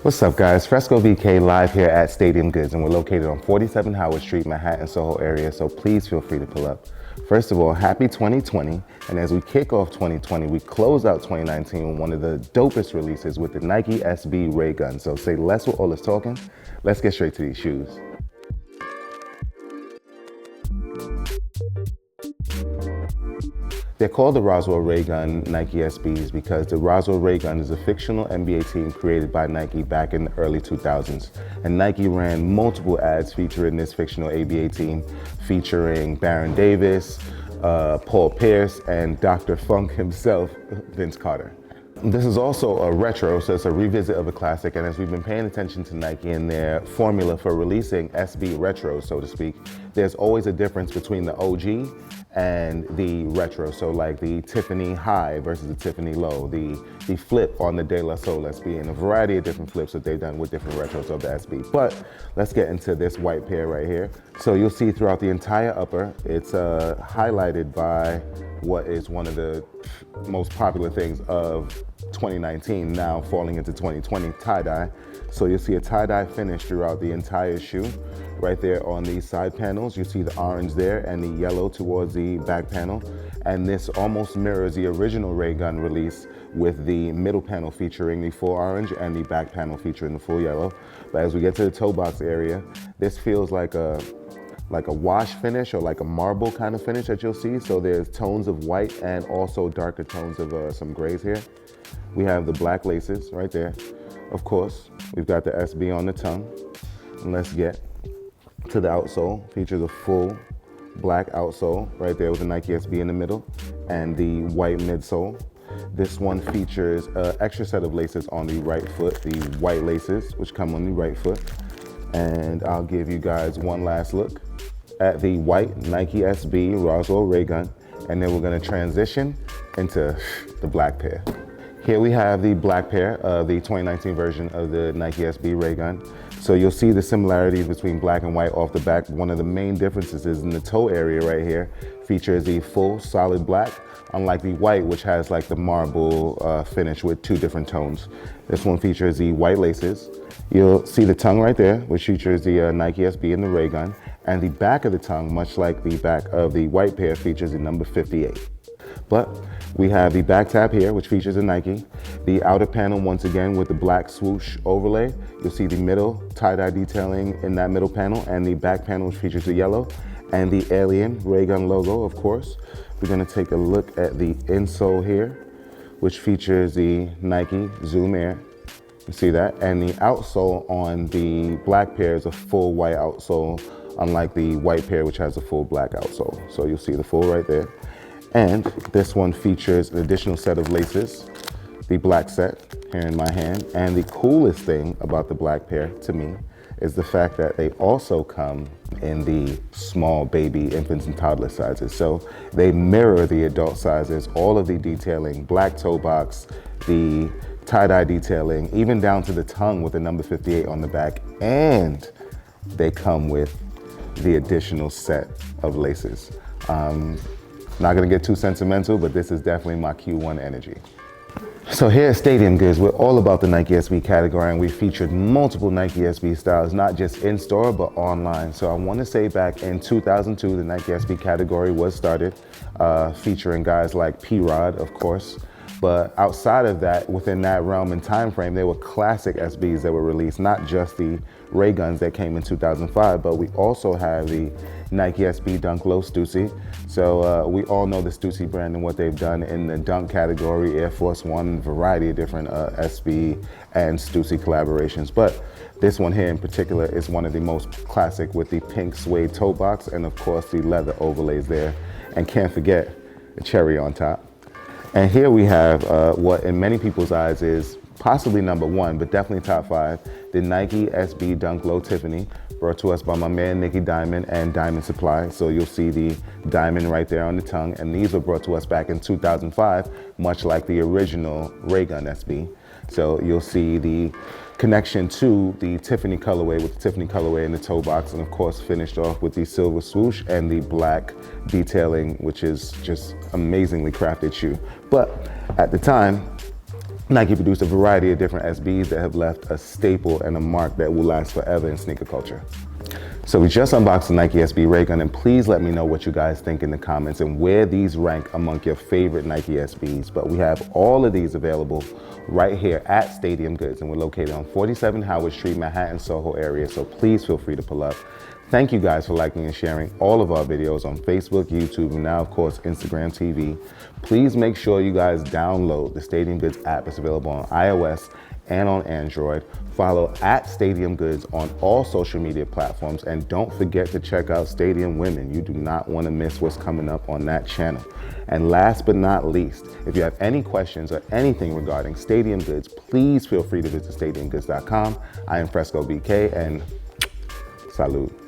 What's up, guys? Fresco VK live here at Stadium Goods, and we're located on 47 Howard Street, Manhattan, Soho area, so please feel free to pull up. First of all, happy 2020, and as we kick off 2020, we close out 2019 with one of the dopest releases with the Nike SB Rayguns. So say less with all this talking, let's get straight to these shoes. They're called the Roswell Raygun Nike SBs because the Roswell Raygun is a fictional NBA team created by Nike back in the early 2000s. And Nike ran multiple ads featuring this fictional ABA team, featuring Baron Davis, Paul Pierce, and Dr. Funk himself, Vince Carter. This is also a retro, so it's a revisit of a classic, and as we've been paying attention to Nike and their formula for releasing SB retros, so to speak, there's always a difference between the OG and the retro. So like the Tiffany High versus the Tiffany Low, the flip on the De La Soul SB, and a variety of different flips that they've done with different retros of the SB. But let's get into this white pair right here. So you'll see throughout the entire upper, it's highlighted by what is one of the most popular things of 2019, now falling into 2020, tie-dye. So you'll see a tie-dye finish throughout the entire shoe. Right there on these side panels, you see the orange there and the yellow towards the back panel. And this almost mirrors the original Raygun release with the middle panel featuring the full orange and the back panel featuring the full yellow. But as we get to the toe box area, this feels like a wash finish or like a marble kind of finish that you'll see. So there's tones of white and also darker tones of some grays here. We have the black laces right there. Of course, we've got the SB on the tongue. And let's get to the outsole. Features a full black outsole right there with the Nike SB in the middle and the white midsole. This one features an extra set of laces on the right foot, the white laces, which come on the right foot. And I'll give you guys one last look at the white Nike SB Roswell Raygun, and then we're gonna transition into the black pair. Here we have the black pair of the 2019 version of the Nike SB Raygun. So you'll see the similarities between black and white off the back. One of the main differences is in the toe area right here, features the full solid black, unlike the white, which has like the marble finish with two different tones. This one features the white laces. You'll see the tongue right there, which features the Nike SB and the Raygun. And the back of the tongue, much like the back of the white pair, features the number 58. But we have the back tab here, which features a Nike. The outer panel, once again, with the black swoosh overlay. You'll see the middle tie-dye detailing in that middle panel, and the back panel, which features the yellow, and the alien Raygun logo, of course. We're gonna take a look at the insole here, which features the Nike Zoom Air. You see that? And the outsole on the black pair is a full white outsole, unlike the white pair, which has a full black outsole. So you'll see the full right there. And this one features an additional set of laces, the black set here in my hand. And the coolest thing about the black pair to me is the fact that they also come in the small baby infants and toddler sizes. So they mirror the adult sizes, all of the detailing, black toe box, the tie-dye detailing, even down to the tongue with the number 58 on the back. And they come with the additional set of laces. Not gonna get too sentimental, but this is definitely my Q1 energy. So here at Stadium Goods, we're all about the Nike SB category, and we featured multiple Nike SB styles, not just in store, but online. So I wanna say back in 2002, the Nike SB category was started, featuring guys like P-Rod, of course. But outside of that, within that realm and time frame, there were classic SBs that were released, not just the Rayguns that came in 2005, but we also have the Nike SB Dunk Low Stussy. So we all know the Stussy brand and what they've done in the dunk category, Air Force One, variety of different SB and Stussy collaborations. But this one here in particular is one of the most classic with the pink suede toe box and of course the leather overlays there. And can't forget the cherry on top. And here we have what in many people's eyes is possibly number one, but definitely top five, the Nike SB Dunk Low Tiffany, brought to us by my man Nicky Diamond and Diamond Supply. So you'll see the diamond right there on the tongue, and these were brought to us back in 2005, much like the original Raygun SB. So you'll see the connection to the Tiffany colorway with the Tiffany colorway in the toe box, and of course finished off with the silver swoosh and the black detailing, which is just amazingly crafted shoe. But at the time, Nike produced a variety of different SBs that have left a staple and a mark that will last forever in sneaker culture. So we just unboxed the Nike SB Raygun, and please let me know what you guys think in the comments and where these rank among your favorite Nike SBs. But we have all of these available right here at Stadium Goods, and we're located on 47 Howard Street, Manhattan, Soho area, so please feel free to pull up. Thank you guys for liking and sharing all of our videos on Facebook, YouTube, and now of course Instagram TV. Please make sure you guys download the Stadium Goods app. It's available on iOS and on Android. Follow at Stadium Goods on all social media platforms, and don't forget to check out Stadium Women. You do not want to miss what's coming up on that channel. And last but not least, if you have any questions or anything regarding Stadium Goods, please feel free to visit stadiumgoods.com. I am Fresco BK, and salud.